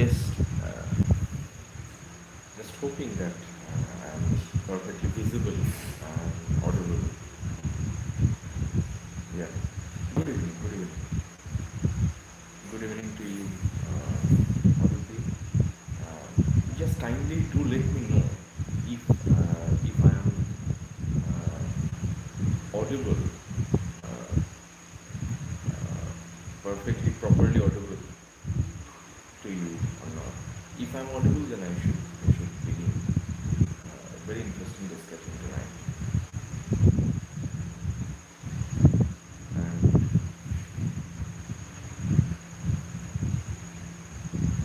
just just hoping that I'm perfectly visible and audible. Yeah. Good evening. Good evening. Good evening to you, Aditi. Just kindly do let me know if I am audible, uh, perfectly properly audible to you or not. If I'm audible, then I should begin. Very interesting discussion tonight. And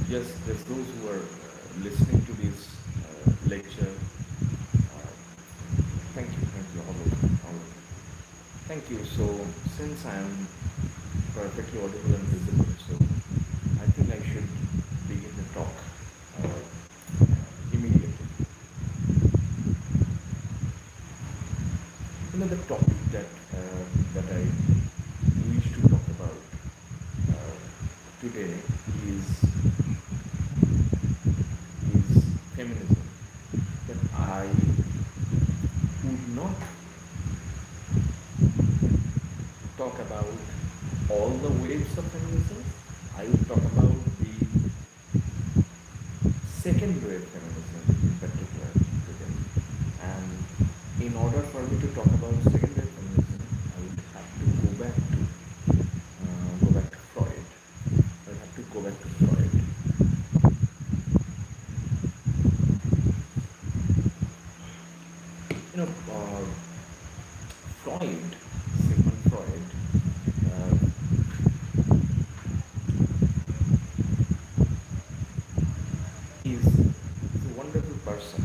just those who are listening to this lecture, thank you, all of you, all of you. Thank you. So since I'm perfectly audible and visible, so I think I should begin the talk immediately. The topic that I wish to talk about today is feminism. But I would not talk about all the waves of feminism. I would talk about the second wave feminism in particular today. And in order for me to talk about second wave feminism, I would have to go back to Freud. I would have to go back to Freud. Freud, Sigmund Freud, uh, is a wonderful person.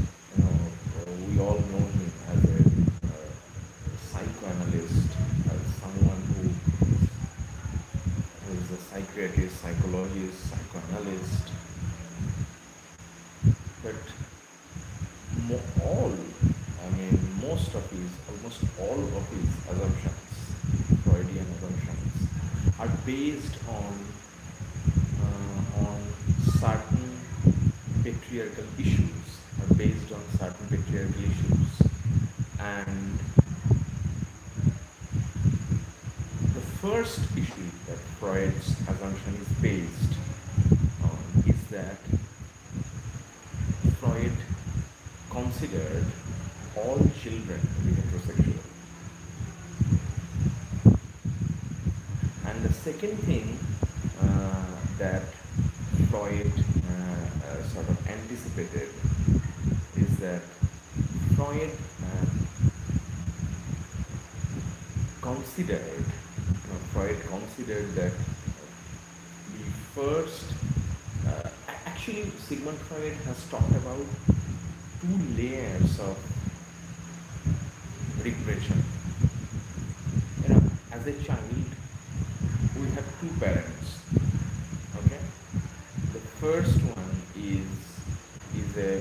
We all know him as a psychoanalyst, as someone who is a psychiatrist, psychologist, psychoanalyst. But almost all of his assumptions, Freudian assumptions, are based on certain patriarchal issues, and the first issue that Freud's assumption is based on is that Freud considered all children to be heterosexual. And the second thing that Freud sort of anticipated is that Freud considered that the first actually Sigmund Freud has talked about two layers of regression. As a child, we have two parents. Okay, the first one is a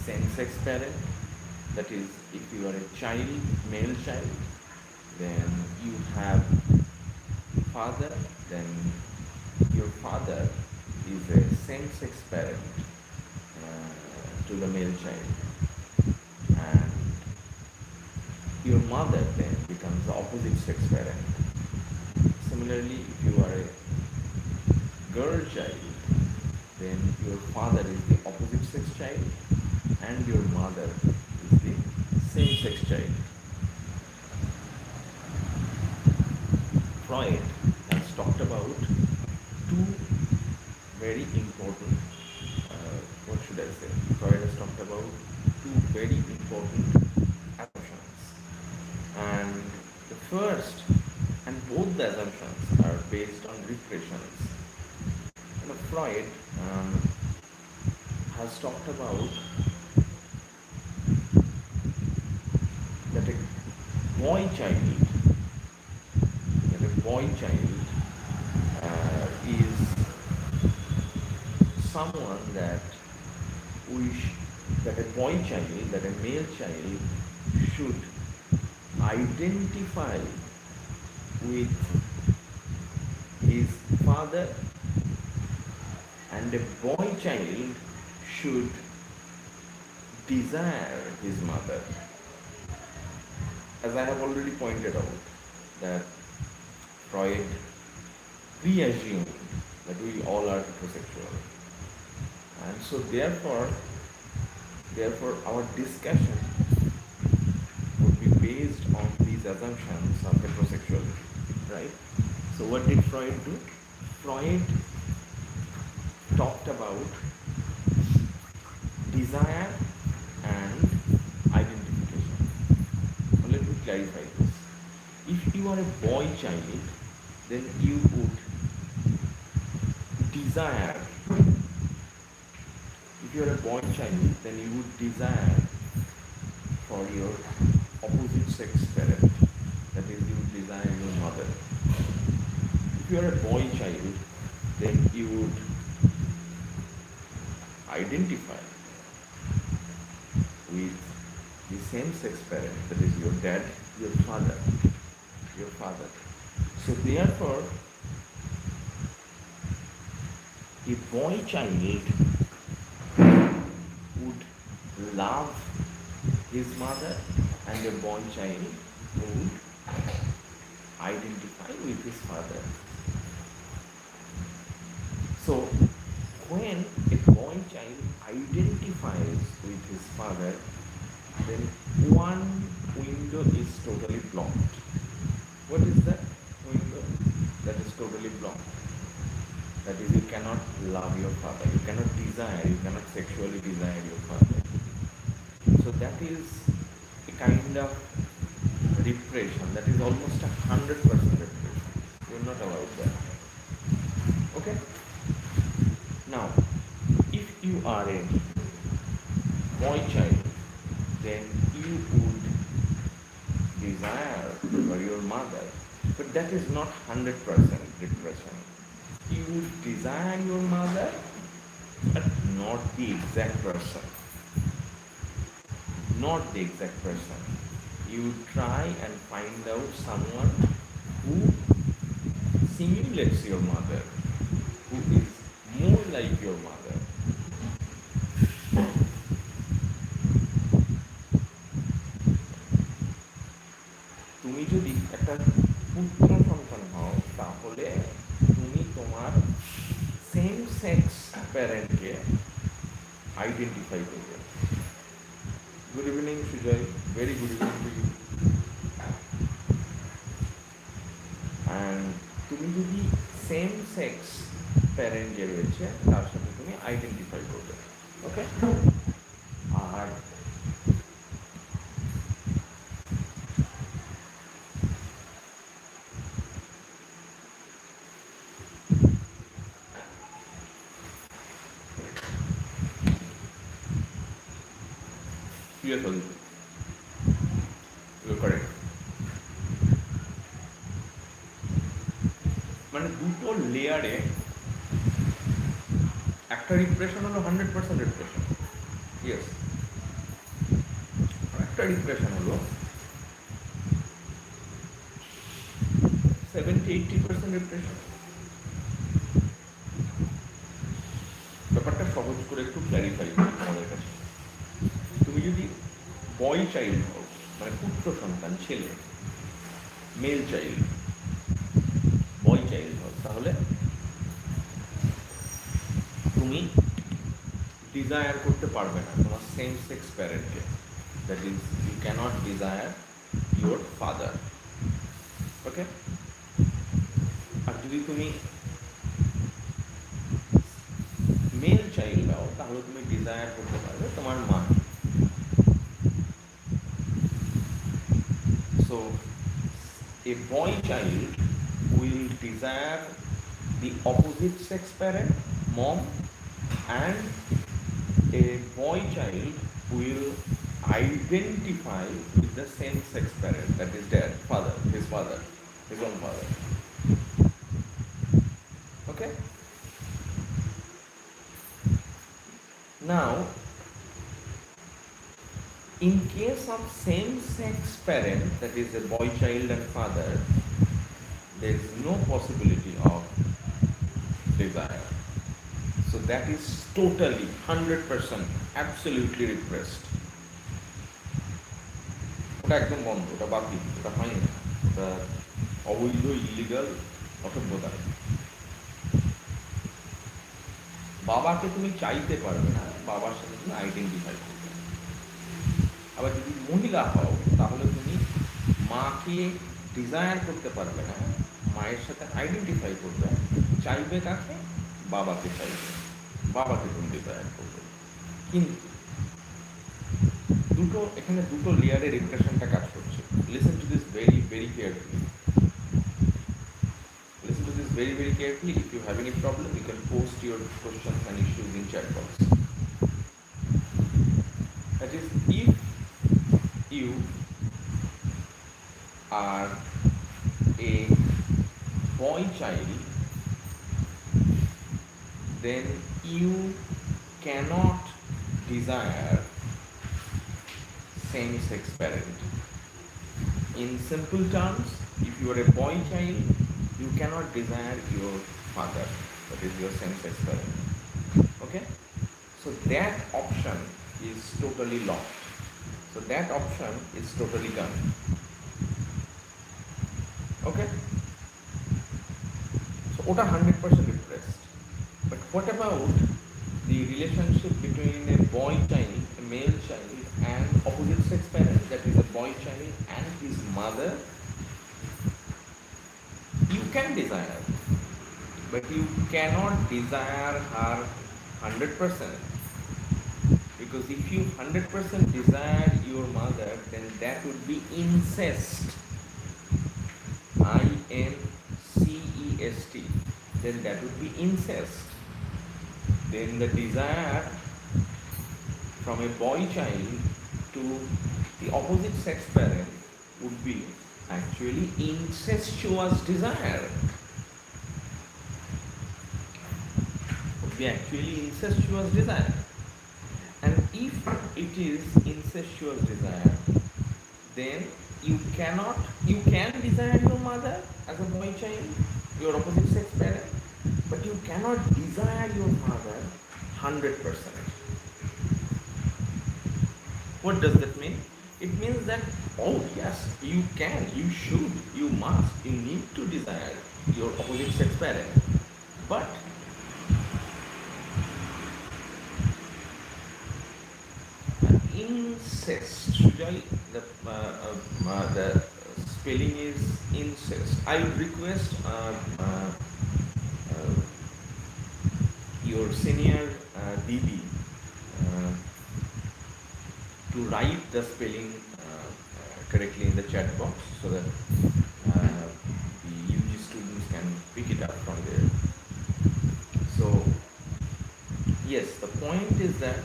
same-sex parent. That is, if you are a child, male child, then you have father. Then your father is a same-sex parent to the male child, and your mother then becomes the opposite sex parent. Similarly, if you are a girl child, then your father is the opposite sex child and your mother is the same sex child. Freud has talked about two very important, what should I say? Freud has talked about two very important assumptions. And the first, and both the assumptions are based on regressions. Freud has talked about that a boy child is someone that a male child should identify with his father and a boy child should desire his mother. As I have already pointed out, that Freud pre-assumed that we all are heterosexual. And so therefore our discussion would be based on these assumptions of heterosexuality, right? So what did Freud do? Freud talked about desire and identification. Now let me clarify this. If you are a boy child, then you would desire. If you are a boy child, then you would desire for your opposite sex parent. That is, you would desire your mother. If you are a boy child, then you would identify with the same sex parent, that is your dad, your father. So therefore, a boy child would love his mother, and a boy child would identify with his father. So when a boy child identifies with his father, then one window is totally blocked. What is that window that is totally blocked? That is, you cannot love your father, you cannot desire, you cannot sexually desire your father. So that is a kind of repression, that is almost 100% repression. You are not allowed that. Okay? Now, if you are a boy child, then you would desire for your mother, but that is not 100% repression. You would desire your mother, but not the exact person. Not the exact person. You would try and find out someone who simulates your mother, who is more like your mother. তুমি যদি একটা পুত্র সন্তান হও, তাহলে তুমি তোমার same sex প্যারেন্টকে আইডেন্টিফাই করবে। Good evening Sujoy, very good evening to you. And তুমি যদি সেম সেক্স প্যারেন্ট যে রয়েছে তার সাথে তুমি আইডেন্টিফাই করবে, ওকে? আর মানে দুটো লেয়ারে একটা রিপ্রেশন হলো 100% রিপ্রেশন, ইয়েস, একটা রিপ্রেশন হলো 70-80% রিপ্রেশন। ব্যাপারটা সহজ করে একটু ক্ল্যারিফাই করি আমাদের কাছে। তুমি যদি বয় চাইল্ড হও, মানে পুত্র সন্তান, ছেলে, মেল চাইল্ড, বয় চাইল্ড হও, তাহলে তুমি ডিজায়ার করতে পারবে না তোমার সেম সেক্স প্যারেন্টকে। That is, you cannot desire your father, okay? আর যদি তুমি মেল চাইল্ড হও, তাহলে তুমি ডিজায়ার করতে পারবে তোমার মা। So a boy child will desire the opposite sex parent, mom, and a boy child will identify with the same sex parent, that is dad, father, his own father. Okay? Now, in case of same-sex parent, that is a boy child and father, there is no possibility of desire. So that is totally 100% absolutely repressed. ওটা একদম বন্ধ, ওটা বাতিল, ওটা হয় না, ওটা অবৈধ, ইলিগাল, অসভ্যতা। বাবাকে তুমি চাইতে পারবে না, বাবার সাথে তুমি আইডেন্টিফাই করবে না। আবার যদি মহিলা হও তাহলে তুমি মাকে ডিজায়ার করতে পারবে না, মায়ের সাথে আইডেন্টিফাই করবে, চাইবে কাকে? বাবাকে চাইবে, বাবাকে তুমি ডিজায়ার করবে। কিন্তু এখানে দুটো লেয়ারে রিপ্রেশনটা কাজ করছে। Listen to this very very carefully, listen to this very very carefully. If you have any problem, you can post your questions and issues in chat box. That is, if you are a boy child, then you cannot desire same-sex parent. In simple terms, if you are a boy child, you cannot desire your father, that is your same-sex parent. Okay? So that option is totally locked. So that option is totally gone. Okay? So ওটা 100% repressed. But what about the relationship between a boy child, a male child, and opposite sex parent, that is a boy child and his mother? You can desire, but you cannot desire her 100%. Because if you 100% desire your mother, then that would be incest. INCEST. Then that would be incest. Then the desire from a boy child to the opposite sex parent would be actually incestuous desire. Would be actually incestuous desire. And if it is incestuous desire, then you can desire your mother as a boy child, your opposite sex parent, but you cannot desire your mother 100%. What does that mean? It means that, oh yes, you can, you should, you must, you need to desire your opposite sex parent, but incest, the spelling is incest. I would request your senior Didi to write the spelling correctly in the chat box, so that the UG students can pick it up from there. So yes, the point is that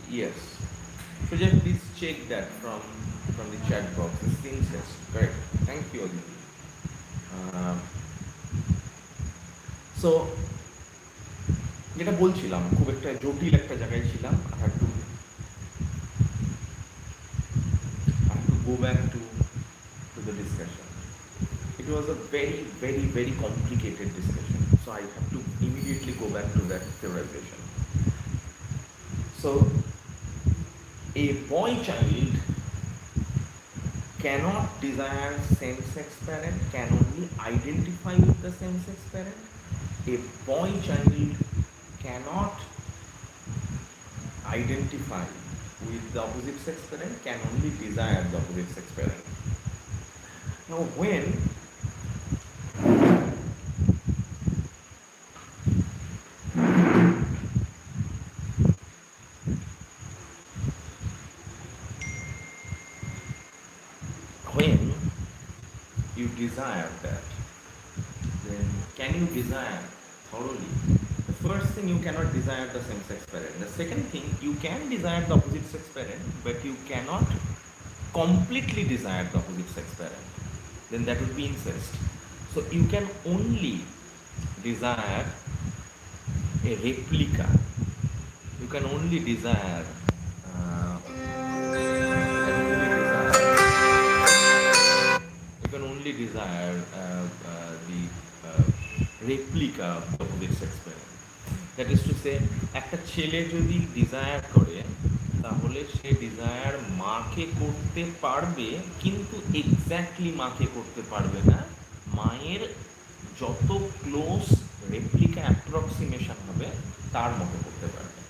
yes. Project, please check that from the chat box. It's incest, correct? Thank you, Aditi. So যেটা বলছিলাম, খুব একটা জটিল একটা জায়গায় ছিলাম। I had to go back to the discussion. It was a very very very complicated discussion, so I have to immediately go back to that theorization. So a boy child cannot desire same-sex parent, can only identify with the same-sex parent. A boy child cannot identify with the opposite sex parent, can only desire the opposite sex parent. Now when you desire that, then can you desire thoroughly? The first thing, you cannot desire the same-sex parent. The second thing, you can desire the opposite sex parent, but you cannot completely desire the opposite sex parent. Then that would be incest. So you can only desire a replica. You can only desire the replica of the opposite sex parent. That is to সে, একটা ছেলে যদি desire করে তাহলে সে desire মাকে করতে পারবে, কিন্তু exactly মাকে করতে পারবে না, মায়ের যত ক্লোজ রেপ্লিকা অ্যাপ্রক্সিমেশন হবে তার মতো করতে পারবে।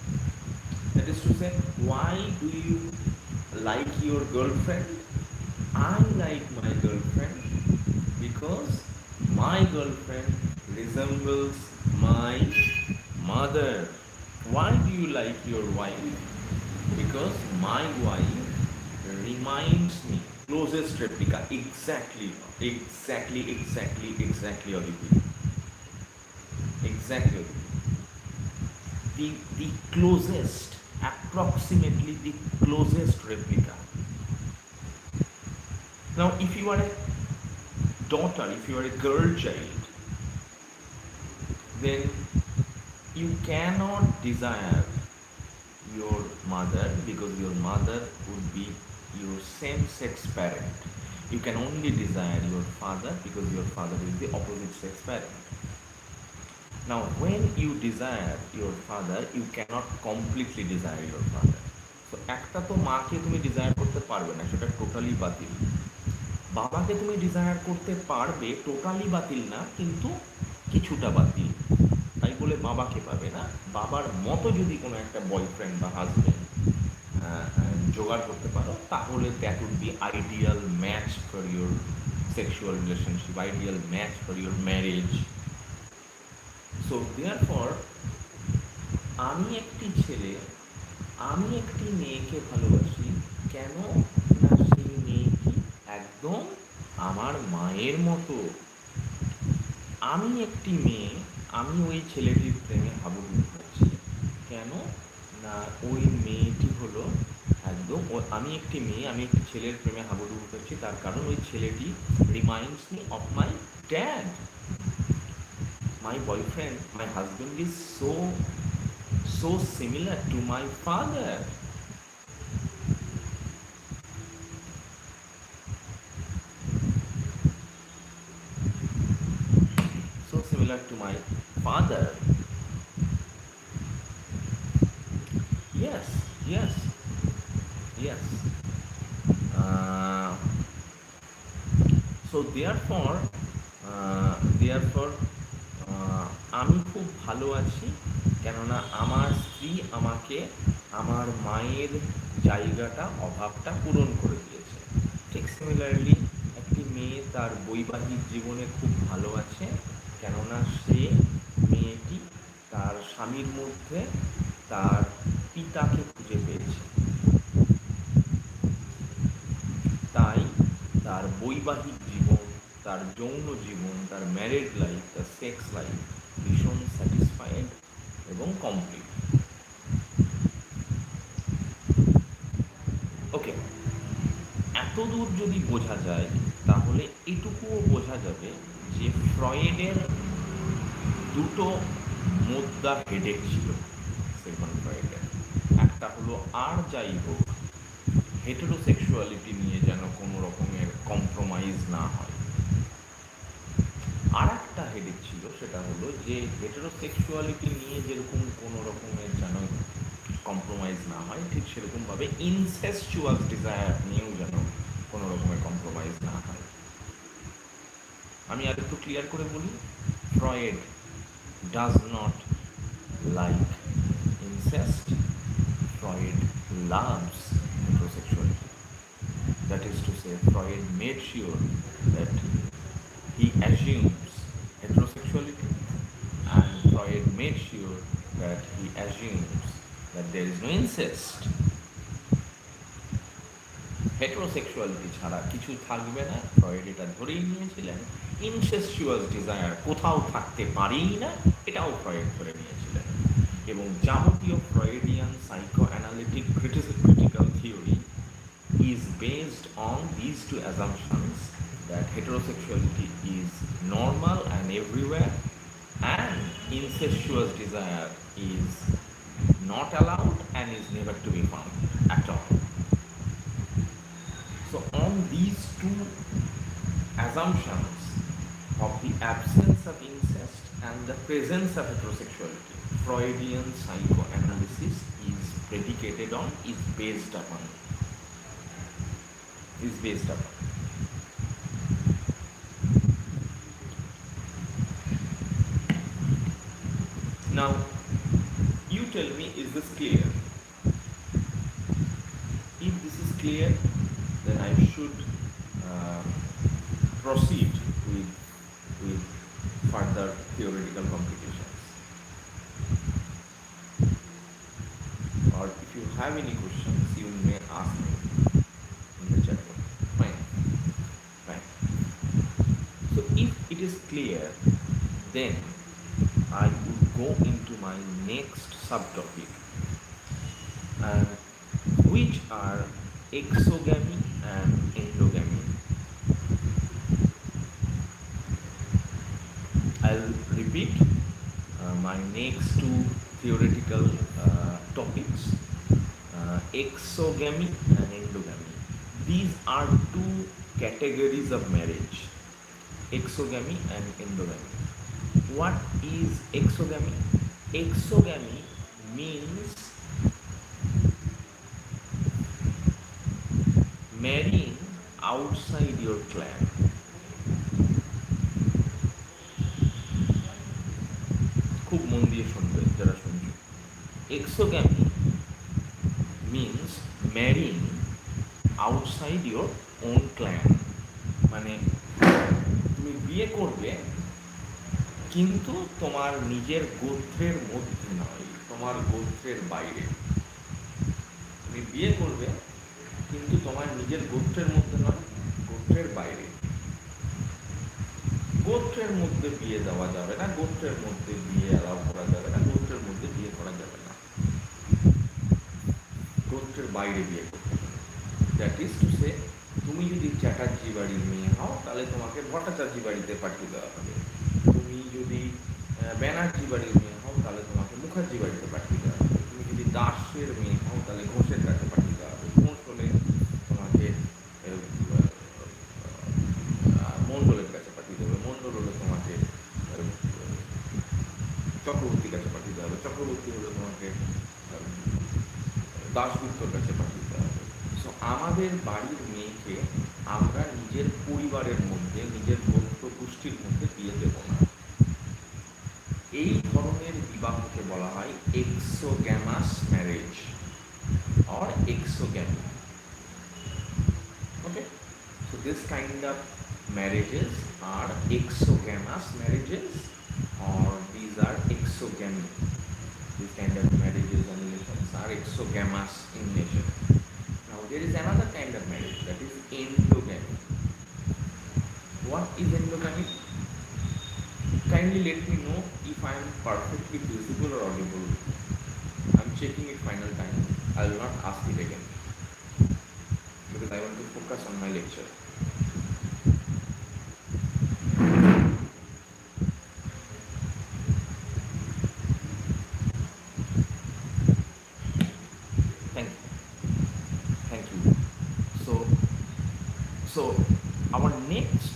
That is to say, why do you like your girlfriend? I like my girlfriend because my girlfriend resembles my mother. Why do you like your wife? Because my wife reminds me, closest replica, exactly, Aditi. Exactly. The closest, approximately the closest replica. Now, if you are a daughter, if you are a girl child, then you cannot desire your mother because your mother would be your same-sex parent. You can only desire your father because your father is the opposite sex parent. Now, when you desire your father, you cannot completely desire your father. So, একটা তো মাকে তুমি desire করতে পারবে না, সেটা totally বাতিল। বাবাকে তুমি ডিজায়ার করতে পারবে, টোটালি বাতিল না, কিন্তু কিছুটা বাতিল। তাই বলে বাবাকে পাবে না। বাবার মতো যদি কোনো একটা বয়ফ্রেন্ড বা হাজব্যান্ড জোগাড় করতে পারো, তাহলে that would be ideal match for your sexual relationship, ideal match for your marriage. So therefore, আমি একটি ছেলে, আমি একটি মেয়েকে ভালোবাসি, কেন না সেই মেয়েটি একদম আমার মায়ের মতো। আমি একটি মেয়ে, আমি ওই ছেলেটির প্রেমে হাবুডুবু খাচ্ছি, কেন না ওই মেয়েটি হলো একদম, আমি একটি মেয়ে, আমি একটি ছেলের প্রেমে হাবুডুবু খাচ্ছি, তার কারণ ওই ছেলেটি reminds me of my dad. My boyfriend, my husband is so similar to my father. So similar to my father. Yes, yes, yes. So therefore, আমি খুব ভালো আছি, কেননা আমার স্ত্রী আমাকে আমার মায়ের জায়গাটা, অভাবটা পূরণ করে দিয়েছে। ঠিক সিমিলারলি, একটি মেয়ে তার বৈবাহিক জীবনে খুব ভালো আছে, কেননা সে মেয়েটি তার স্বামীর মধ্যে তার পিতাকে খুঁজে পেয়েছে। তাই তার বৈবাহিক জীবন, তার যৌন জীবন, তার ম্যারেড লাইফ, তার সেক্স লাইফ ভীষণ স্যাটিসফাইড এবং কমপ্লিট। ওকে, এতদূর যদি বোঝা যায়, তাহলে এটুকুও বোঝা যাবে যে ফ্রয়েডের দুটো মোদ্দা হেডেক ছিল সিগমন্ড ফ্রয়েডের। একটা হলো, আর যাই হোক, হেটেরোসেক্সুয়ালিটি নিয়ে যেন কোনো রকমের কম্প্রোমাইজ না হয়। আর একটা হেডেক ছিল, সেটা হলো যে হেটেরোসেক্সুয়ালিটি নিয়ে যেরকম কোনো রকমের যেন কম্প্রোমাইজ না হয়, ঠিক সেরকমভাবে ইনসেস্চুয়াস ডিজায়ার নিয়েও যেন কোনো রকমের কম্প্রোমাইজ না হয়। আমি আর একটু ক্লিয়ার করে বলি, Freud does not like incest, Freud loves heterosexuality. That is to say, Freud made sure that he assumes heterosexuality, and Freud made sure that he assumes that there is no incest. Heterosexuality ছাড়া কিছু থাকবে না, Freud এটা ধরেই নিয়েছিলেন। ইনসেস্টুয়াস desire কোথাও থাকতে পারেই না, এটাও ফ্রয়েড ধরে নিয়েছিলেন। এবং যাবতীয় Freudian psycho analytic critical theory is based on these two assumptions, that heterosexuality is normal and everywhere, and incestuous desire is not allowed and is never to be found at all. So on these two assumptions of the absence of incest and the presence of heterosexuality. Freudian psychoanalysis is predicated on, is based upon. Now, you tell me, is this clear? If this is clear, then I should proceed with further theoretical complications. Or if you have any questions, you may ask me in the chat room. Fine. So if it is clear, then I would go into my next subtopic, which are exogamy and endogamy. I'll repeat my next two theoretical topics, exogamy and endogamy. These are two categories of marriage, exogamy and endogamy. What is exogamy? Exogamy means marrying outside your clan. খুব মন দিয়ে শুনবে যারা শুনছো। Exogamy means marrying outside your own clan. মানে তুমি বিয়ে করবে কিন্তু তোমার নিজের গোত্রের মধ্যে নয়, তোমার গোত্রের বাইরে। তুমি বিয়ে করবে কিন্তু তোমার নিজের গোত্রের মধ্যে নয়, গোত্রের বাইরে। গোত্রের মধ্যে বিয়ে দেওয়া যাবে না, গোত্রের মধ্যে বিয়ে অ্যালাউ করা যাবে না, গোত্রের মধ্যে বিয়ে করা যাবে না, গোত্রের বাইরে বিয়ে করতে হবে। দ্যাট ইজ টু সে, তুমি যদি চ্যাটার্জি বাড়ির মেয়ে হও তাহলে তোমাকে ভট্টাচার্য বাড়িতে পাঠিয়ে দেওয়া হবে। তুমি যদি ব্যানার্জি বাড়ির মেয়ে হও তাহলে তোমাকে মুখার্জি বাড়িতে পাঠিয়ে দেওয়া হবে। তুমি যদি দাসের মেয়ে হও তাহলে ঘোষের কাছে পাঠিয়ে দেওয়া হবে। ঘোষ হলে তোমাকে মণ্ডলের কাছে পাঠিয়ে দেবে, মণ্ডল হলে তোমাকে চক্রবর্তীর কাছে পাঠিয়ে দেওয়া হবে, চক্রবর্তী হলে তোমাকে দাসগুপ্তর কাছে পাঠিয়ে দেওয়া হবে। সো আমাদের বাড়ির মেয়েকে আমরা নিজের পরিবারের মধ্যে, নিজের গোত্র গোষ্ঠীর মধ্যে বিয়ে দেব না। এই ধরনের বিবাহকে বলা হয় এক্সোগ্যামাস marriage or exogamy. Okay, so this kind of marriages are exogamous marriages, or these are exogamy. These kind of marriages and relations are exogamous in nature. Now there is another kind of marriage, that is endogamy. What is endogamy? Kindly let me know if I am perfectly visible or audible. I am checking it final time. I will not ask it again because I want to focus on my lecture. Thank you. So our next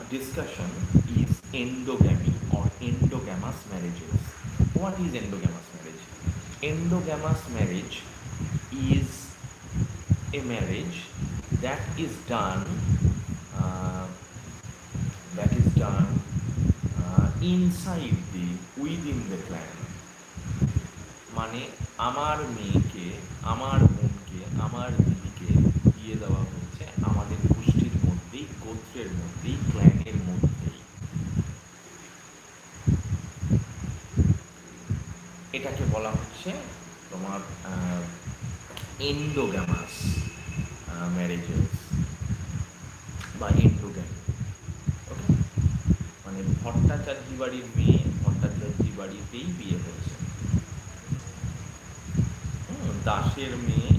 discussion is endogamy or endogamous marriages. What is endogamous marriage? Endogamous marriage is a marriage that is done inside within the clan. মানে আমার মেয়েকে, আমার বোনকে, আমার দিদিকে বিয়ে দেওয়া হয়েছে আমাদের গোষ্ঠীর মধ্যেই, গোত্রের মধ্যেই, ক্ল্যানের মধ্যেই। এটাকে বলা হচ্ছে তোমার এন্ডোগ্যামাস ম্যারেজেস বা এন্ডোগ্যামি। ওকে, মানে ভট্টাচার্য বাড়ির মেয়ে ভট্টাচার্য বাড়িতেই বিয়ে হয়েছে, দাসের মেয়ে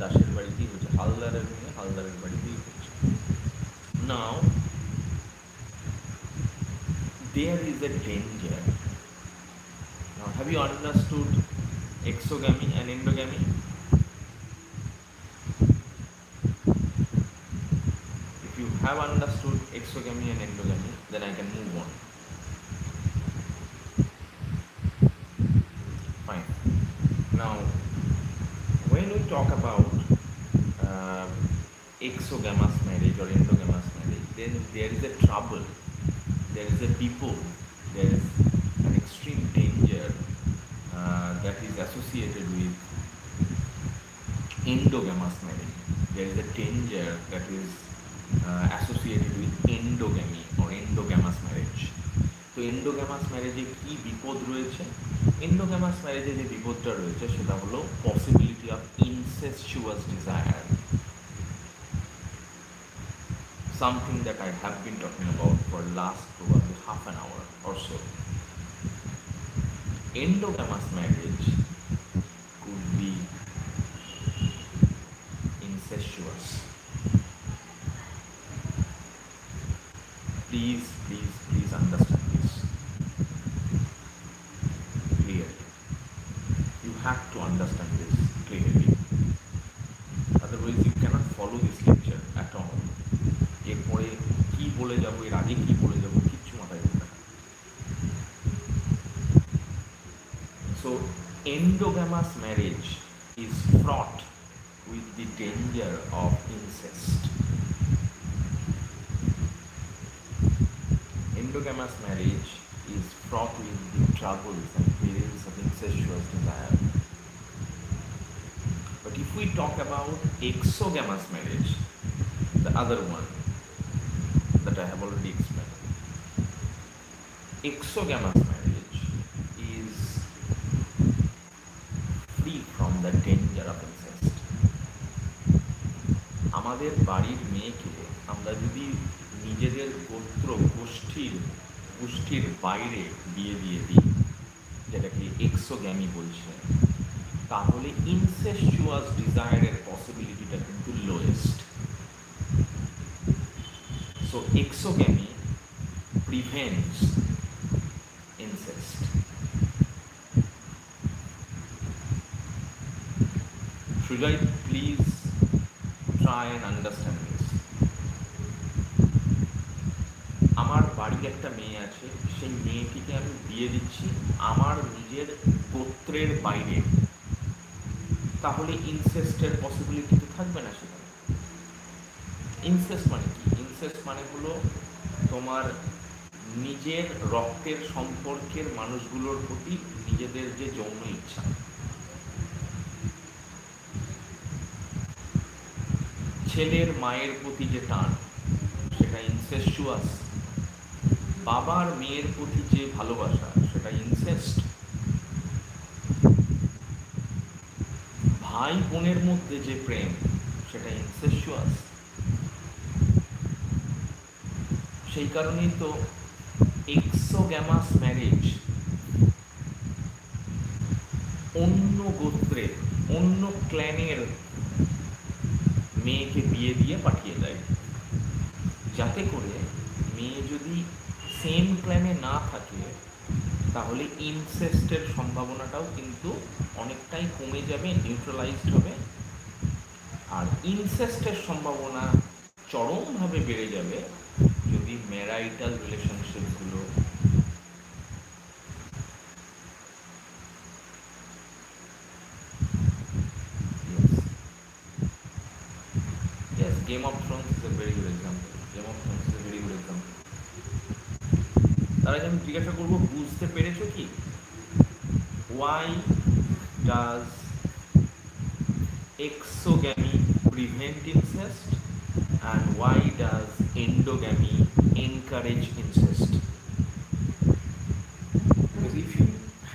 দাসের বাড়িতেই হয়েছে, হালদারের মেয়ে হালদারের বাড়িতেই হয়েছে। নাও there is a danger. Now, have you understood exogamy and endogamy? If you have understood exogamy and endogamy, then I can move on. Fine. Now, when we talk about uh, exogamous marriage or endogamous marriage, then there is a trouble, there is a people, there is an extreme danger that is associated with endogamous marriage. There is a danger that is associated with endogamy or endogamous marriage. তো এন্ডোগ্যামাস ম্যারেজে কি বিপদ রয়েছে? এন্ডোগ্যামাস ম্যারেজে যে বিপদটা রয়েছে সেটা হলো possibility of incestuous desire, something that I have been talking about for last probably half an hour or so. Endogamous marriage could be incestuous. Please understand this clearly. You have to understand this clearly. Otherwise you cannot follow this lecture at all. এরপরে কি বলে যাব, এর আগে কি বলে যাব, কিচ্ছু মাথায় ঢোকে না। So endogamous marriage is fraught with the danger of incest. Endogamous marriage is fraught with the troubles and perils of incestuous desire. But if we talk about exogamous marriage, the other one that I have already explained, exogamous marriage is free from the danger of incest. আমাদের বাড়ির মেয়েকে আমরা যদি নিজেদের গোত্র গোষ্ঠীর বাইরে বিয়ে দিয়ে দিই, যেটাকে এক্সোগ্যামি বলছে, তাহলে ইনসেস্চুয়াস ডিজায়ারের পসিবিলিটিটা কিন্তু lowest. So exogamy prevents incest. Should I please try and understand this? আমার বাড়ির একটা মেয়ে আছে, সেই মেয়েটিকে আমি বিয়ে দিচ্ছি আমার নিজের গোত্রের বাইরে, তাহলে ইনসেস্টের পসিবিলিটি তো থাকবে না সেখানে। ইনসেস্ট মানে কি? ইনসেস্ট মানে হলো তোমার নিজের রক্তের সম্পর্কের মানুষগুলোর প্রতি নিজেদের যে যৌন ইচ্ছা। ছেলের মায়ের প্রতি যে টান, সেটা ইনসেস্চুয়াস। বাবার মেয়ের প্রতি যে ভালোবাসা, সেটা ইনসেস্ট। ভাই বোনের মধ্যে যে প্রেম, সেটা ইনসেস্চুয়াস। সেই কারণেই তো এক্সোগ্যামাস ম্যারেজ অন্য গোত্রের, অন্য ক্ল্যানের মেয়েকে বিয়ে দিয়ে পাঠিয়ে দেয়, যাতে করে মেয়ে যদি সেম ক্ল্যানে না থাকে তাহলে ইনসেস্টের সম্ভাবনাটাও কিন্তু অনেকটাই কমে যাবে, নিউট্রালাইজড হবে। আর ইনসেস্টের সম্ভাবনা চরমভাবে বেড়ে যাবে যদি marital রিলেশনশিপগুলো Game of Thrones is a very good example. Game of Thrones is a very good example. তার আগে আমি জিজ্ঞাসা করবো, বুঝতে পেরেছো কি? Why does exogamy prevent incest and why does endogamy encourage incest? Because if you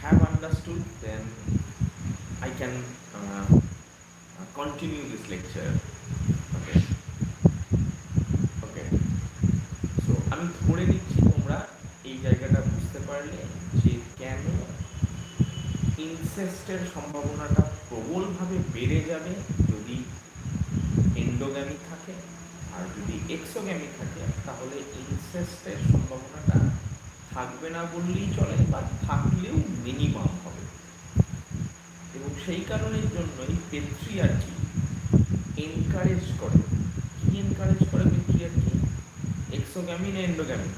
have understood, then I can continue this lecture. আমি ধরে নিচ্ছি তোমরা এই জায়গাটা বুঝতে পারলে যে কেন ইনসেস্টের সম্ভাবনাটা প্রবলভাবে বেড়ে যাবে যদি এন্ডোগ্যামি থাকে, আর যদি এক্সোগ্যামি থাকে তাহলে ইনসেস্টের সম্ভাবনাটা থাকবে না বললেই চলে, বা থাকলেও মিনিমাম হবে। এবং সেই কারণের জন্যই পেট্রিয়ার্কি এনকারেজ করে। কি এনকারেজ করে পেট্রিয়ার্কি? এক্সোগ্যামি না এন্ডোগ্যামি?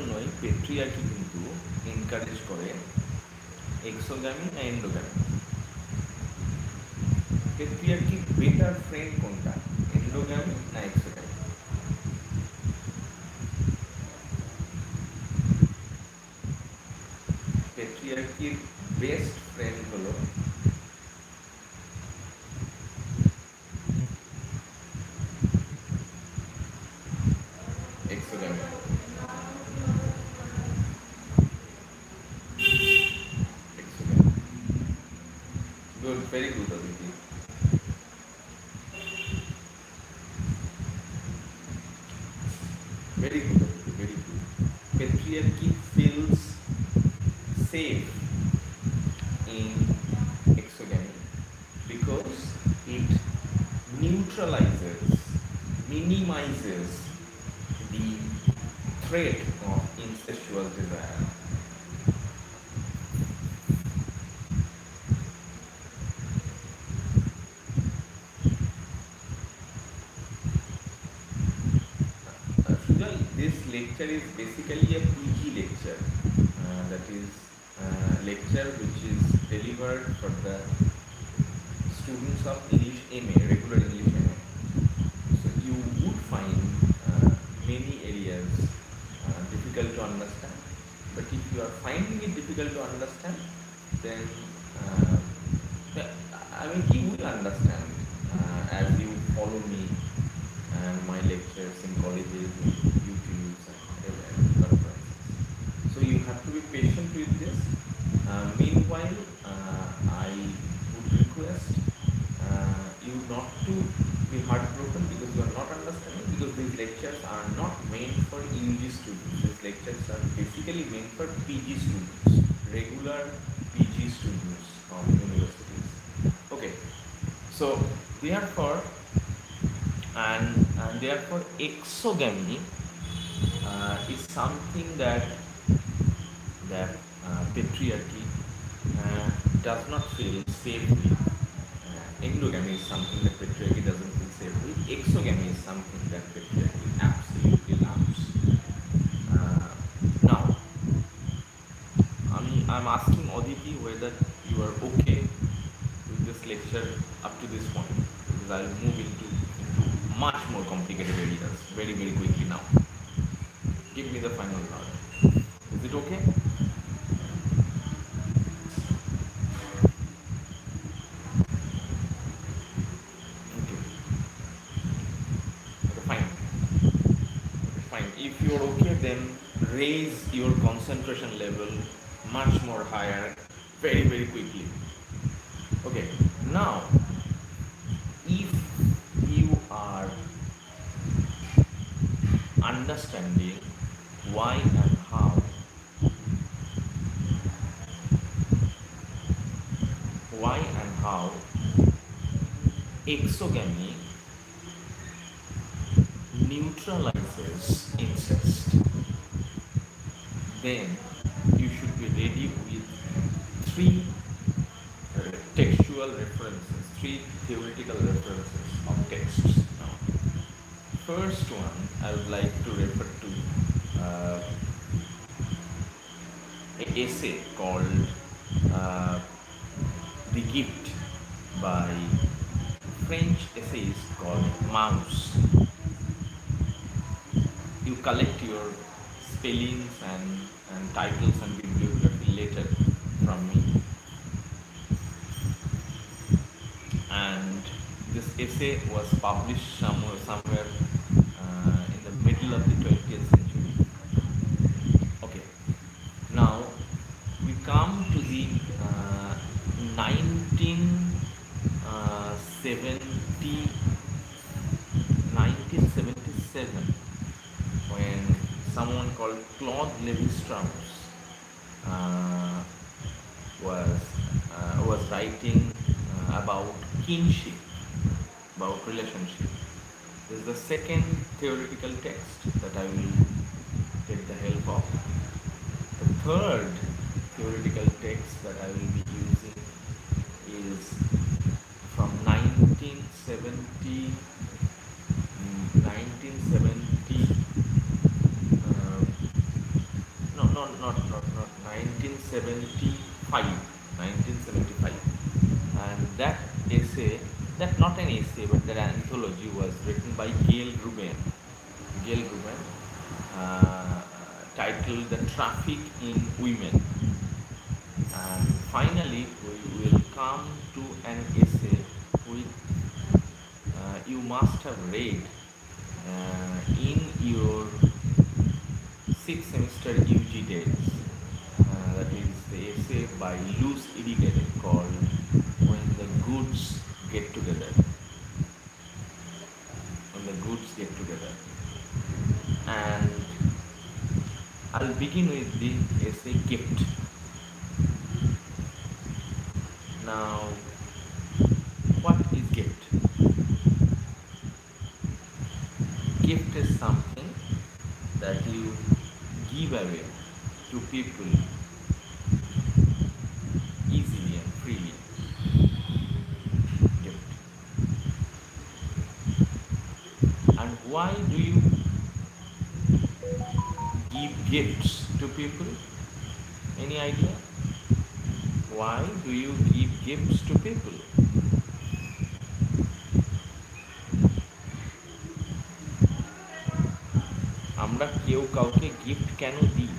জন্যই পেট্রিয়ার্কি কিন্তু এনকারেজ করে এক্সোগ্যামি না এন্ডোগ্যামি। পেট্রিয়ার্কির বেটার ফ্রেন্ড কোনটা, এন্ডোগ্যামি না এক্সোগ্যামি? পেট্রিয়ার্কির বেস্ট ফ্রেন্ড হলো exogamy. Exogamy, good, very good Aditi. Very good, very good. Patriarchy feels safe in exogamy because it neutralizes, minimizes the threat of incestuous desire. This lecture is basically a PG lecture, that is lecture which is delivered for the students of English MA, regular English MA. So you would find many areas difficult to understand, but if you are finding it difficult to understand, then I mean you will understand as you follow me and my lectures in colleges, in YouTubes and conferences. So you have to be patient with this. Meanwhile, I would request you not to be heartbroken because you are not understanding, because these lectures are not meant for UG students. These lectures are basically meant for PG students, regular PG students of universities. Okay, so therefore, and therefore exogamy is something that patriarchy does not feel safe with. Endogamy is something that patriarchy doesn't feel safe with. Exogamy is something that patriarchy absolutely loves. Now, I'm asking Aditi whether you are okay with this lecture up to this point, because I'll move into much more complicated areas very, very quickly now. Give me the final nod. Is it okay? If you're okay, then raise your concentration level much more higher very, very quickly. Okay, now if you are understanding why and how exogamy neutralizes incest, then you should be ready with three textual references, three theoretical references of texts. Now, first one I would like to refer to an essay called The Gift by French essayist called Mouse. You collect your spellings and titles and bibliography later from me. And this essay was published somewhere in the middle of the 20th century. Okay, now we come to the 1977, when someone called Claude Lévi-Strauss was writing about kinship, about relationship. This is the second theoretical text that I will take the help of. The third theoretical text that I will be using is from 1970 1970 1975, and that essay, that not an essay, but that anthology was written by Gail Rubin. Gail Rubin, uh, titled "The Traffic in Women." And finally, we will come to an essay which you must have read in your sixth semester UG days. That is the essay by Irigaray called "When the Goods Get Together." When the goods get together, and I'll begin with the essay "Gift." Now, what is gift? Gift is something that you give away to people easily and freely. Gift. And why do you give gifts to people? Any idea? Why do you give gifts to people? আমরা কেউ কাউকে gift কেন দিই?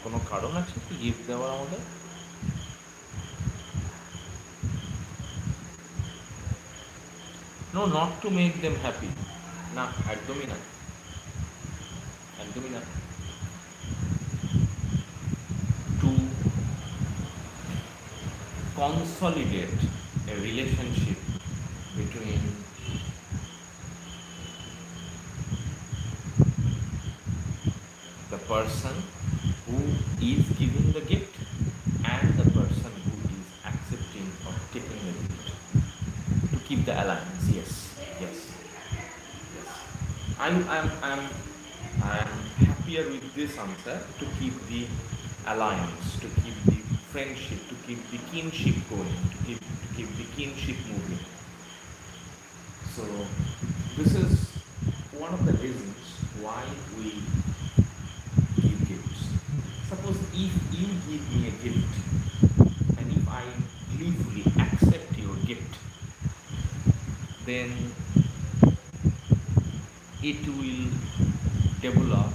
কোনো কারণ আছে কি gift দেওয়ার আমাদের? No, not to make them happy. না, একদমই না, একদমই না। To consolidate a relationship between the person who is giving the gift and the person who is accepting or taking the gift. To keep the alliance, yes, yes, yes. I'm happier with this answer, to keep the alliance, to keep the friendship, to keep the kinship going, to keep the kinship moving. So this is one of the reasons why we give gifts. Suppose if you give me a gift and if I gleefully accept your gift, then it will develop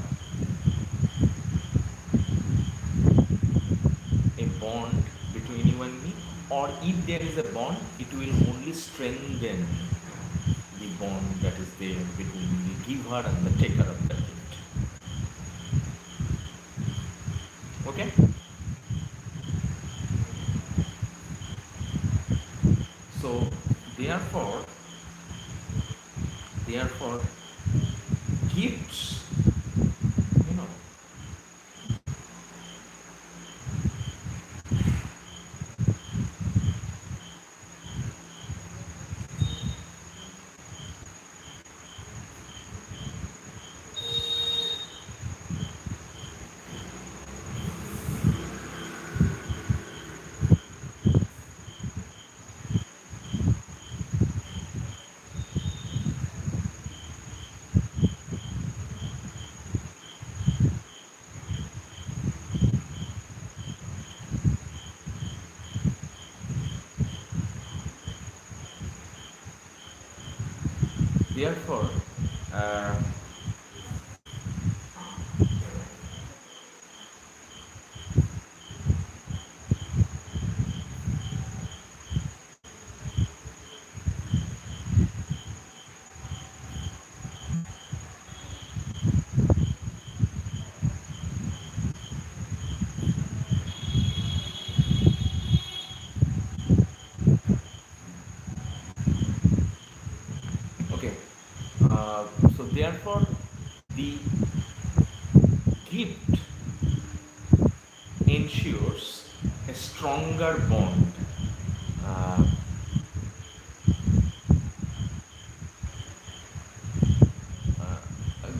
a bond between you and me, or if there is a bond, it will only strengthen the bond that is there between the giver and the taker of the gift. Okay? So therefore gifts, you know, therefore so therefore the gift ensures a stronger bond. Uh,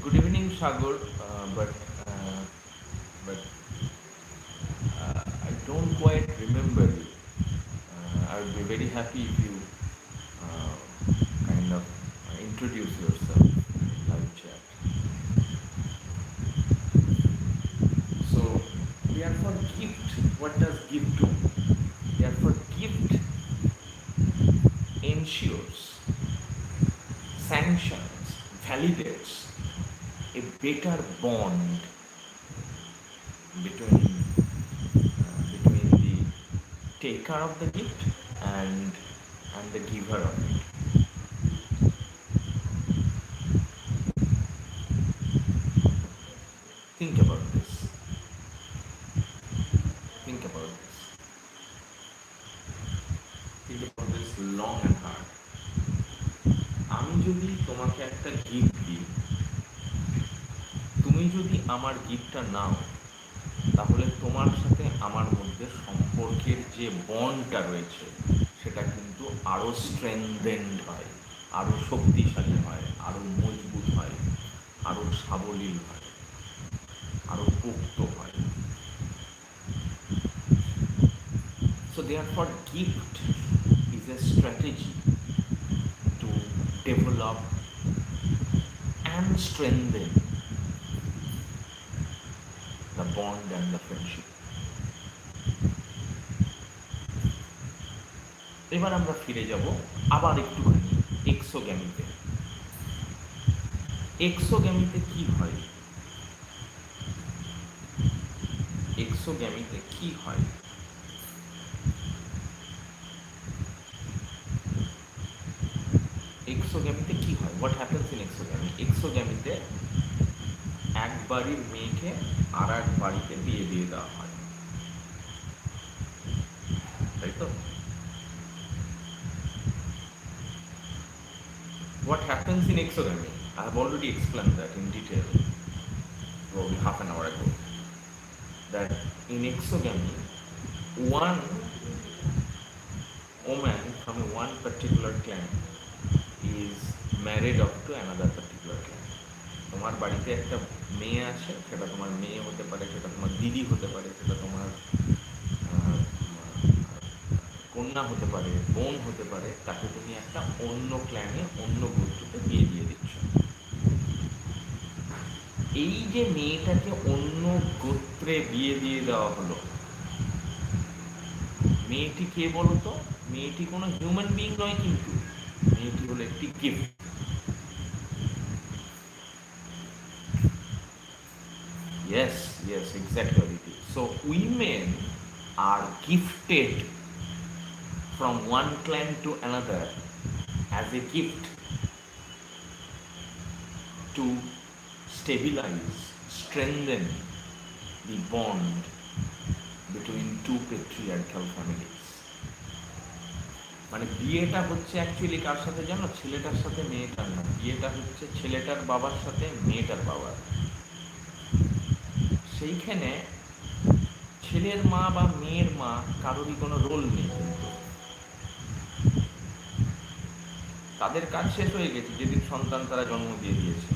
Good evening, Sagar, but I don't quite remember you. I would be very happy if you kind of introduce yourself in live chat. Therefore, gift, what does gift do? Therefore, gift ensures, sanctions, validates a better bond between the taker of the gift and the giver of it. Think about this. Think about this. Think about this long and hard. আমি যদি তোমাকে একটা gift দিই, তুমি যদি আমার গিফটটা নাও, তাহলে তোমার সাথে আমার মধ্যে সম্পর্কের যে বন্ডটা রয়েছে সেটা কিন্তু আরও স্ট্রেংথেন্ড হয়, আরও শক্তিশালী হয়, আরও মজবুত হয়, আরও সাবলীল হয়, আরও পোক্ত হয়। So therefore, gift is a strategy to develop and strengthen the bond and the friendship. এবার আমরা ফিরে যাব আবার একটুখানি এক্সোগ্যামিতে। এক্সোগ্যামিতে কি হয়? এক্সোগ্যামিতে কি হয়? এক্সোগ্যামিতে কি হয়? What happens in exogamy? এক্সোগ্যামিতে এক বাড়ির মেয়েকে আর এক বাড়িতে বিয়ে দিয়ে দেওয়া হয়, তাই তো? What happens in exogamy? I have already explained that in detail probably half an hour ago. That in exogamy, one woman from one particular clan is married off to another particular clan. তোমার বাড়িতে একটা মেয়ে আছে, সেটা তোমার মেয়ে হতে পারে, সেটা তোমার দিদি হতে পারে, সেটা তোমার কন্যা হতে পারে, বোন হতে পারে, তাকে তুমি একটা অন্য ক্ল্যানে, অন্য গোত্রতে বিয়ে দিয়ে দিচ্ছ। এই যে মেয়েটাকে অন্য গোত্রে বিয়ে দিয়ে দেওয়া হলো, মেয়েটি কে বলতো? মেয়েটি কোনো হিউম্যান বিং নয়, কিন্তু মেয়েটি হলো একটি gift. Yes, yes, exactly. So women are gifted from one clan to another as a gift to stabilize, strengthen the bond between two patriarchal families. মানে বিয়েটা হচ্ছে অ্যাকচুয়ালি কার সাথে জানো? ছেলেটার সাথে মেয়েটার না, বিয়েটা হচ্ছে ছেলেটার বাবার সাথে মেয়েটার বাবার। সেইখানে ছেলের মা বা মেয়ের মা কারোরই কোনো রোল নেই, কিন্তু তাদের কাজ শেষ হয়ে গেছে যেদিন সন্তান তারা জন্ম দিয়ে দিয়েছে।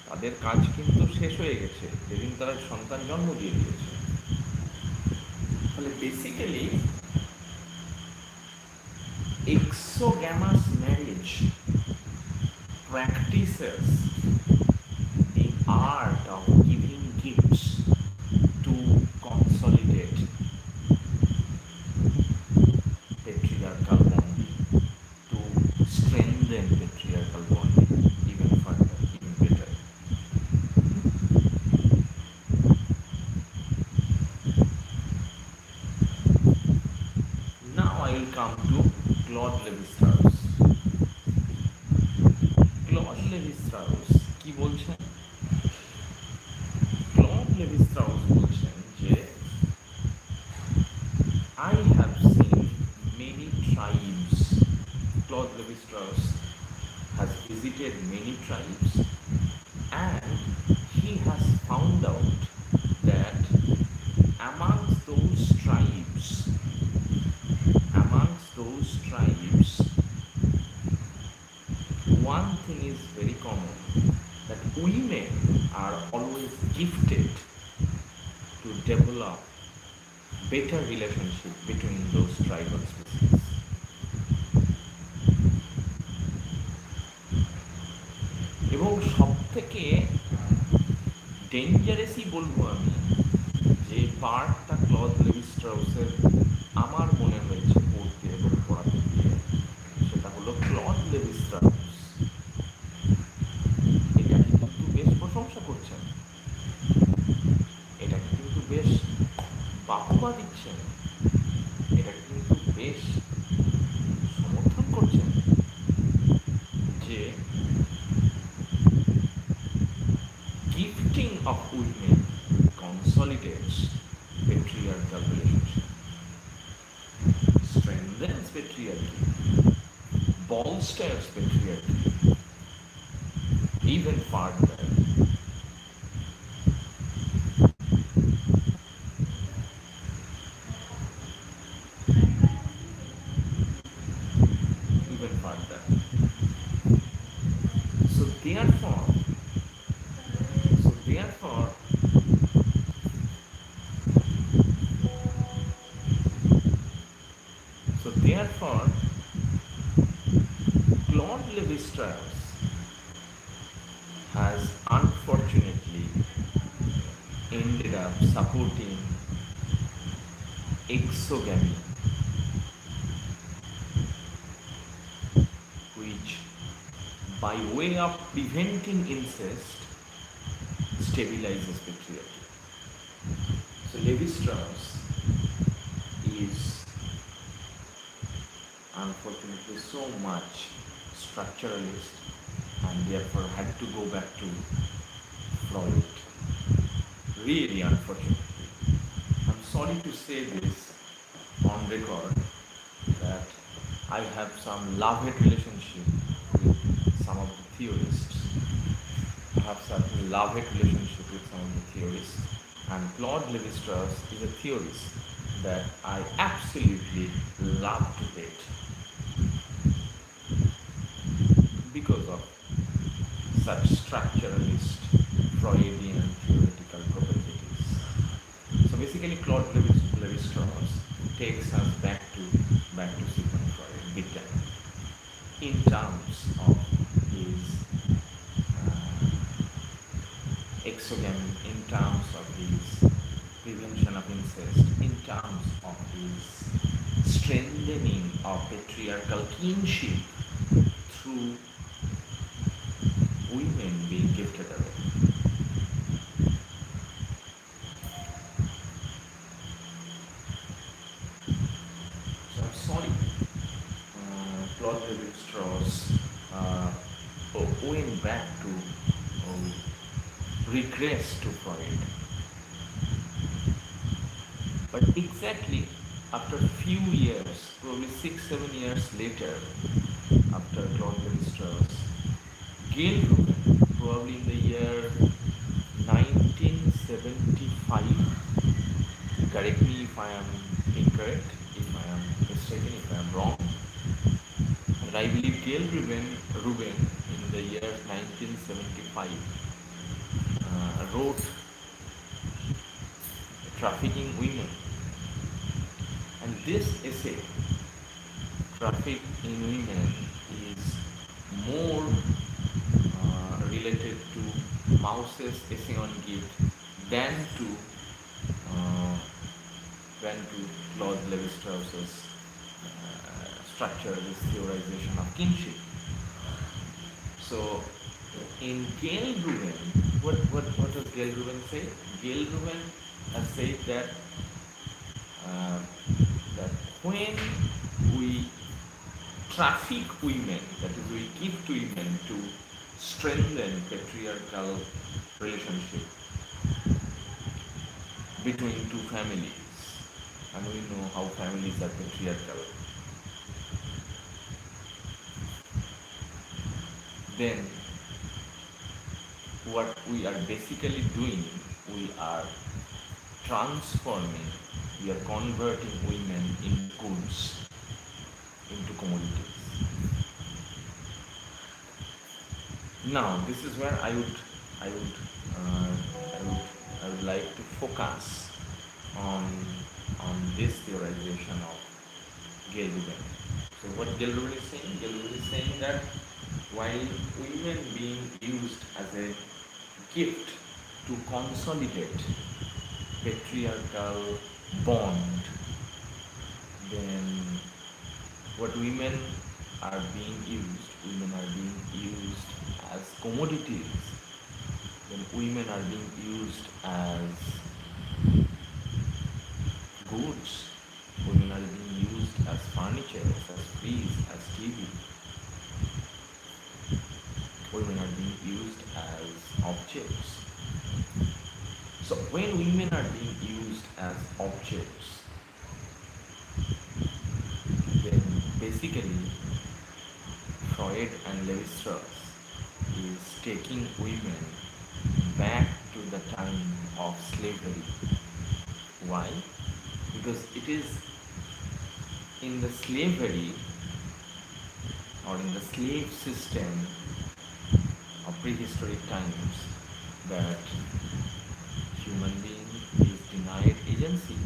তাদের কাজ কিন্তু শেষ হয়ে গেছে যেদিন তারা সন্তান জন্ম দিয়ে দিয়েছে। তাহলে basically exogamous marriage practices the art of giving gifts to consolidate patriarchal bonding, to strengthen patriarchal bonding even further, even better. Now I will come to Claude Lévi-Strauss. Claude Lévi-Strauss কি বলছেন? Claude Lévi-Strauss বলছেন যে I have seen many tribes. Claude Lévi-Strauss has visited many tribes and he has found out that amongst those tribes, one thing is very common, that women are always gifted to develop better relationship between those tribal species. এটাকে ডেঞ্জারাসই বলবো আমি, যে পার্টটা Claude Levy স্ট্রাউসের আমার মনে হয়েছে পড়তে এবং পড়াতে গিয়ে, সেটা হলো ক্লদ লেভি স্ট্রাউস এটাকে কিন্তু বেশ প্রশংসা করছেন, এটাকে কিন্তু বেশ বাহবা দিচ্ছেন, এটাকে কিন্তু বেশ সমর্থন করছেন যে gifting of women consolidates patriarchal relationship, strengthens patriarchy, bolsters patriarchy, even further. Even further. So therefore, so therefore, so therefore, Claude Lévi-Strauss has unfortunately ended up supporting exogamy, which, by way of preventing incest, stabilizes patriarchy. So Lévi-Strauss is unfortunately so much structuralist and therefore had to go back to Freud. Really unfortunately. I'm sorry to say this on record that I have some love-hate relationship with some of the theorists. I have certain love-hate relationship with some of the theorists, and Claude Lévi-Strauss is a theorist that I absolutely love to hate because of such structuralist Freudian theoretical propensities. So basically, Claude Lévi-Strauss takes us back to Sigmund Freud, big time, in terms of his exogamy, in terms of his prevention of incest, in terms of his strengthening of patriarchal kinship through women being gifted away. So I'm sorry, Claude Lévi-Strauss went back to regress to Freud. But exactly after a few years, probably 6-7 years later, after Claude Lévi-Strauss, Gail Rubin, probably in the year 1975, correct me if I am incorrect, if I am mistaken, if I am wrong, but I believe Gail Rubin in the year 1975 wrote Trafficking Women, and this essay, Traffic in Women, is more related to Mause's essay on gift than to Claude Lévi-Strauss's structuralist theorization of kinship. So in Gail Rubin, what does Gail Rubin say? Gail Rubin has said that when we traffic women, that is, we gift women to strengthen patriarchal relationship between two families, and we know how families are patriarchal, then what we are basically doing, we are transforming, we are converting women into goods, into commodities. Now, this is where I would like to focus on this theorization of Gail Rubin. So what Gail Rubin is saying? Gail Rubin is saying that while women being used as a gift to consolidate patriarchal bond, then what women are being used as commodities, then women are being used as goods, women are being used as furniture, as fridge, as TV, women are being used as objects. So when women are being used as objects, then basically Freud and Levi-Strauss is taking women back to the time of slavery. Why? Because it is in the slavery or in the slave system of prehistoric times that human being is denied agency.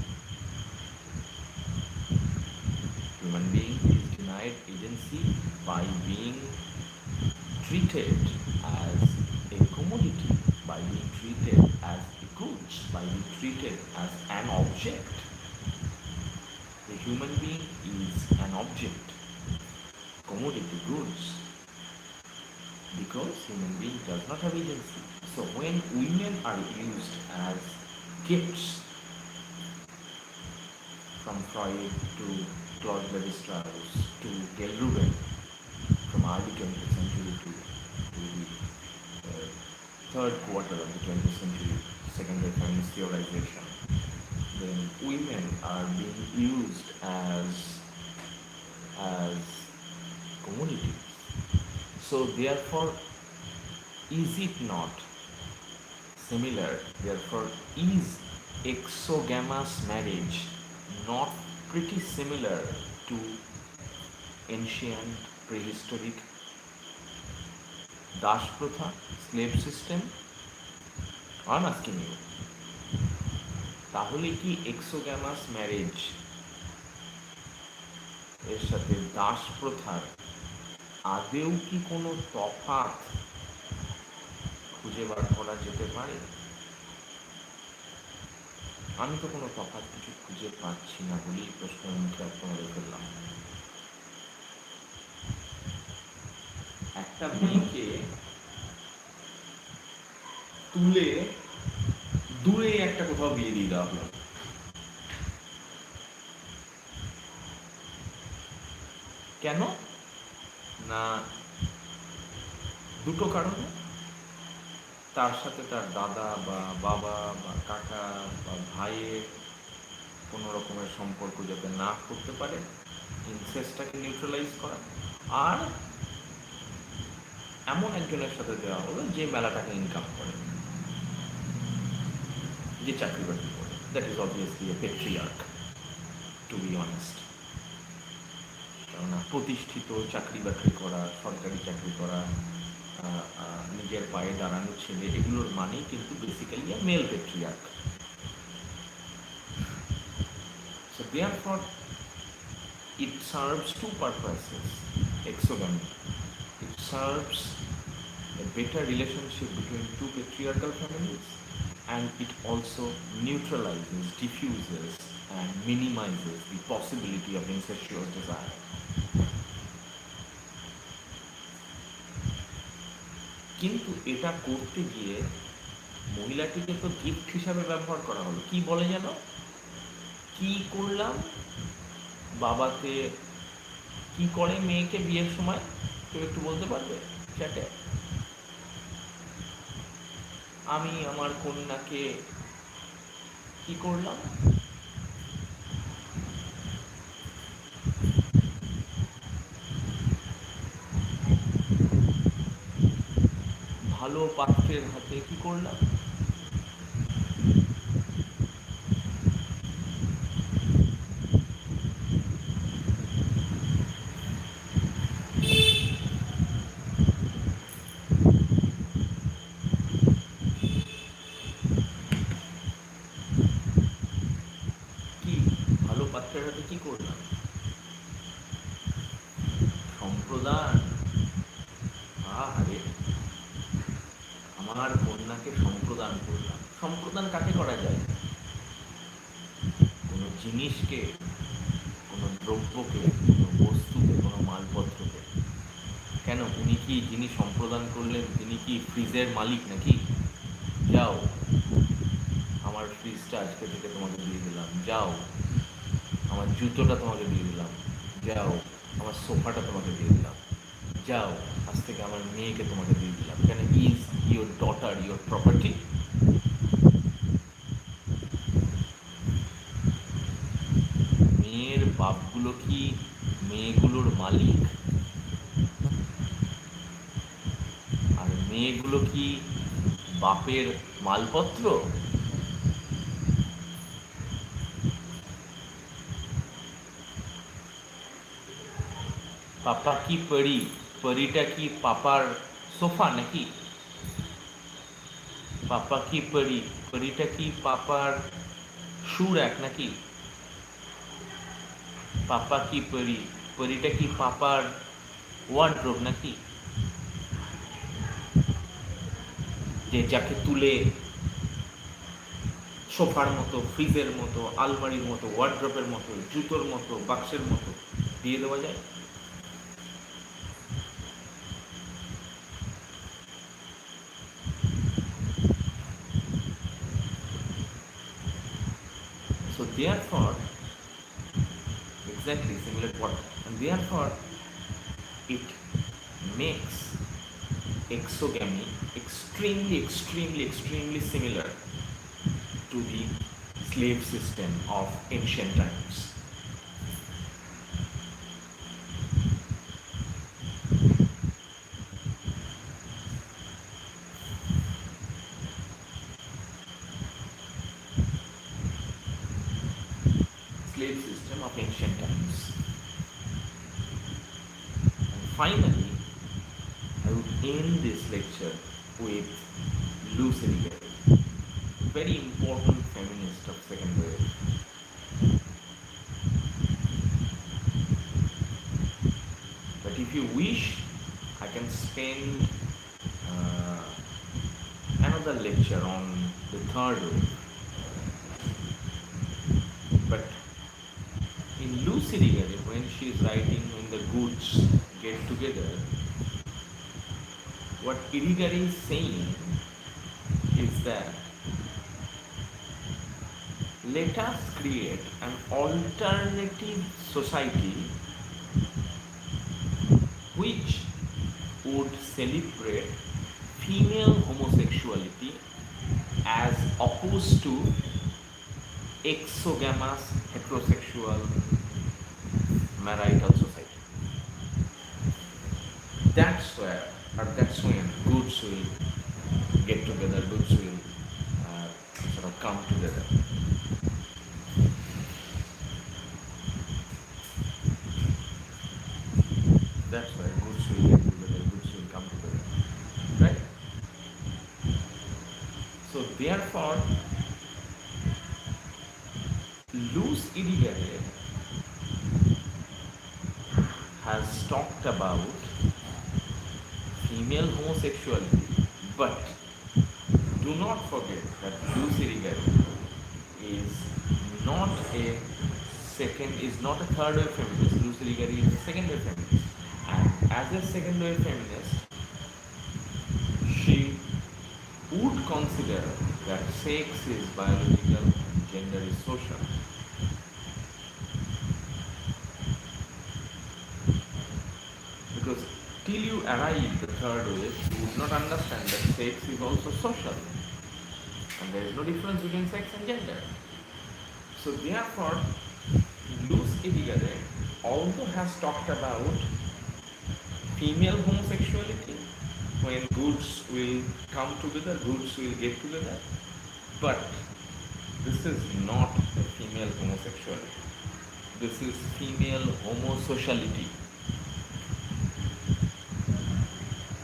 Human being is denied agency by being treated as a commodity, by being treated as a goods, by being treated as an object. The human being is an object, commodity, goods, because human being does not have agency. So when women are used as gifts, from Freud to Claude Levi-Strauss to Gail Rubin, from early 20th century to the third quarter of the 20th century, secondary feminist theorization, then women are being used as commodities. So therefore, is it not similar? Therefore, is exogamous marriage not pretty similar to ancient prehistoric dash protha, slave system? I'm asking you. তাহলে কি এক্সোগ্যামাস marriage এর সাথে দাস প্রথার আদেও কি কোনো তফাৎ খুঁজে বার করা যেতে পারে? আমি তো কোনো তফাৎ কিছু খুঁজে পাচ্ছি না বলেই প্রশ্নের মুখে আপনাদের ফেললাম। একটা মেয়েকে তুলে দূরে একটা কোথাও বিয়ে দিয়ে দেওয়া হলো, কেন না দুটো কারণে। তার সাথে তার দাদা বা বাবা বা কাকা বা ভাইয়ের কোনো রকমের সম্পর্ক যাতে না করতে পারে, ইনসেস্টটাকে নিউট্রালাইজ করা, আর এমন একজনের সাথে দেওয়া হলো যে মেলা টাকা ইনকাম করে, যে চাকরি বাকরি করে। That is obviously a patriarch, to be honest. কেননা প্রতিষ্ঠিত চাকরি বাকরি করা, সরকারি চাকরি করা, নিজের পায়ে দাঁড়ানো ছেলে, এগুলোর মানেই কিন্তু basically a male patriarch. So therefore it serves two purposes. Exogamy, it serves a better relationship between two patriarchal families, and it also neutralizes, diffuses and minimizes the possibility of incestuous desire. কিন্তু এটা করতে গিয়ে মহিলাটিকে তো gift হিসাবে ব্যবহার করা হলো। কি বলে যেন, কি করলাম, বাবাতে কি করে মেয়েকে বিয়ের সময়, কেউ একটু বলতে পারবে চ্যাটে? আমি আমার কন্যাকে কি করলাম? ভালো পাত্রের হাতে কি করলাম? কি ভালো পাত্রের হাতে কি করলাম? সম্প্রদান। আরে আমার কন্যাকে সম্প্রদান করলাম। সম্প্রদান কাকে করা যায়? কোনো জিনিসকে, কোনো দ্রব্যকে, কোনো বস্তুকে, কোনো মালপত্রকে। কেন, উনি কি, যিনি সম্প্রদান করলেন তিনি কি ফ্রিজের মালিক নাকি? যাও, আমার ফ্রিজটা আজকে থেকে তোমাকে দিয়ে দিলাম, যাও আমার জুতোটা তোমাকে দিয়ে দিলাম, যাও আমার সোফাটা তোমাকে দিয়ে দিলাম, যাও আজ থেকে আমার মেয়েকে তোমাকে দিয়ে দিলাম। কেন, is your daughter your property? মেয়ের বাপগুলো কি মেয়েগুলোর মালিক? আর মেয়েগুলো কি বাপের মালপত্র? পাপা কি পরি? পরিটা কি পাপার সোফা নাকি? পাপা কি পরি? পরিটা কি পাপার শু র্যাক নাকি? পাপা কি পরি? পরিটা কি পাপার ওয়ার্ডরোব নাকি? যে যাকে তুলে সোফার মতো, ফ্রিজের মতো, আলমারির মতো, ওয়ার্ড্রপের মতো, জুতোর মতো, বাক্সের মতো দিয়ে দেওয়া যায়। So therefore, exactly similar to what, and therefore it makes exogamy extremely similar to the slave system of ancient times. Slave system of ancient times. And finally, I would end this lecture with Irigaray, very important feminist of second wave. But if you wish, I can spend another lecture on the third wave. But in Irigaray, when she is writing When the Goods Get Together, what Irigaray is saying is that let us create an alternative society which would celebrate female homosexuality as opposed to exogamous heterosexual marital society. That's where, or that's when goods will get together, goods will sort of come together. That's why goods will get together, goods will come together. Right? So therefore, Irigaray has talked about female homosexuality, but do not forget that Irigaray is not a third wave feminist. Irigaray is a second wave feminist, and as a second wave feminist, she would consider that sex is biological and gender is social. Because till you arrive the third wave, you would not understand that sex is also social, and there is no difference between sex and gender. So therefore, Irigaray also has talked about female homosexuality, when goods will come together, goods will get together, but this is not a female homosexuality. This is female homosociality.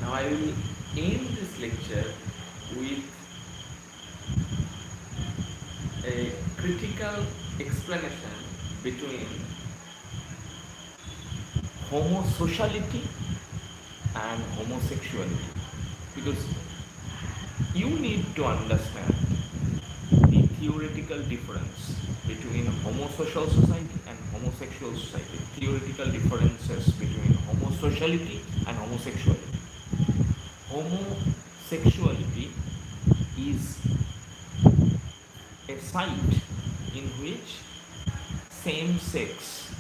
Now I will end this lecture with a critical explanation between homosociality and homosexuality, because You need to understand the theoretical difference between homosocial society and homosexual society, theoretical differences between homosociality and homosexuality. Homosexuality is a site in which same-sex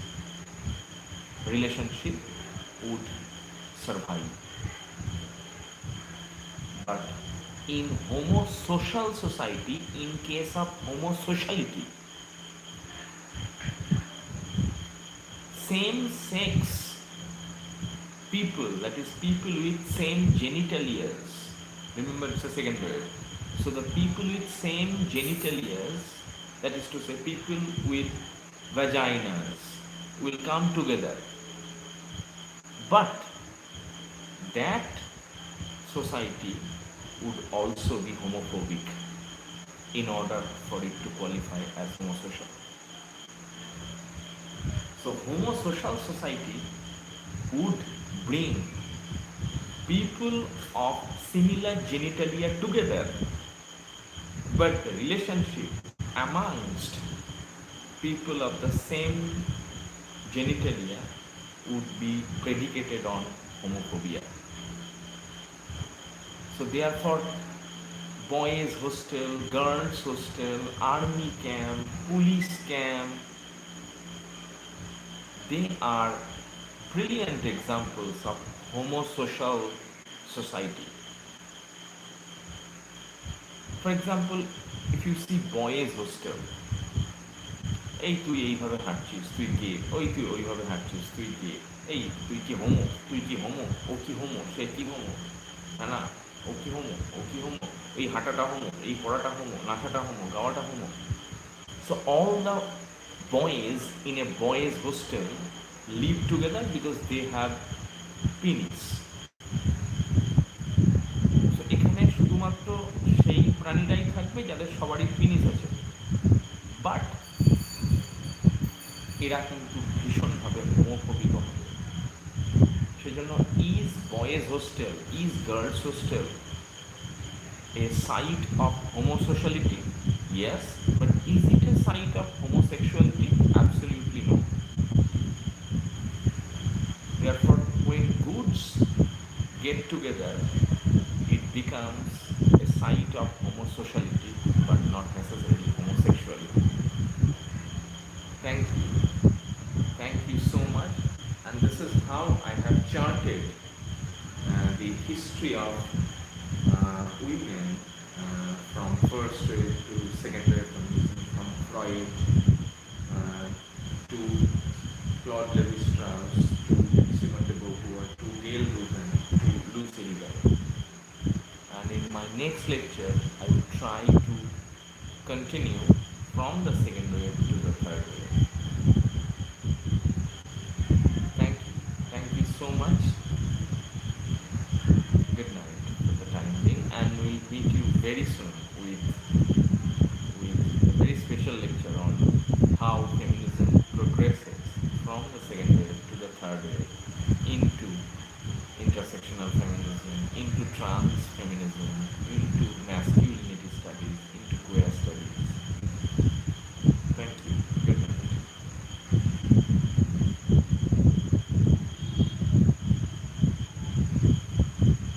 relationship would survive. But in homosocial society, in case of homosociality, same-sex people, that is people with same genitalias, remember it's a second word, so the people with same genitalias, that is to say people with vaginas, will come together. But that society would also be homophobic in order for it to qualify as homosocial. So homosocial society would bring people of similar genitalia together, but the relationship amongst people of the same genitalia would be predicated on homophobia. So therefore, boys hostel, girls hostel, army camp, police camp, they are brilliant examples of homosocial society. For example, if you see boys hostel, এই তুই এইভাবে হাঁটছিস, তুই গে, ওই তুই ওইভাবে হাঁটছিস, তুই গে, এই তুই কি হোমো, তুই কি হোমো, ও কি হোমো, সে কি হোমো, হ্যাঁ না, ও কি হোমো, ও কি হোমো, এই হাঁটাটা হোমো, এই পড়াটা হোমো, নাচাটা হোমো, গাওয়াটা homo. So all the boys in a boys hostel live together because they have penis. So এখানে শুধুমাত্র সেই প্রাণীরাই থাকবে যাদের সবারই পিনিস আছে, বাট এরা কিন্তু ভীষণভাবে হোমোফোবিক হবে. সেজন্য is boys hostel, is girls hostel a site of homosociality? Yes, but is it a site of homosexuality? Absolutely no. Therefore, when goods get together, it becomes a site of homosociality, but not necessarily homosexuality. Thank you. Thank you so much. And this is how I have charted the history of women from first wave to second wave feminism, from Freud to Claude Lévi-Strauss to Simone de Beauvoir to Gail Rubin to Lucy Irigaray. And in my next lecture, I will try to continue from the second wave to the third wave. Thank you so much. Good night for the time being, and we'll meet you very soon with a very special lecture on how feminism progresses from the second wave to the third wave into intersectional feminism, into trans feminism, into masculinity studies,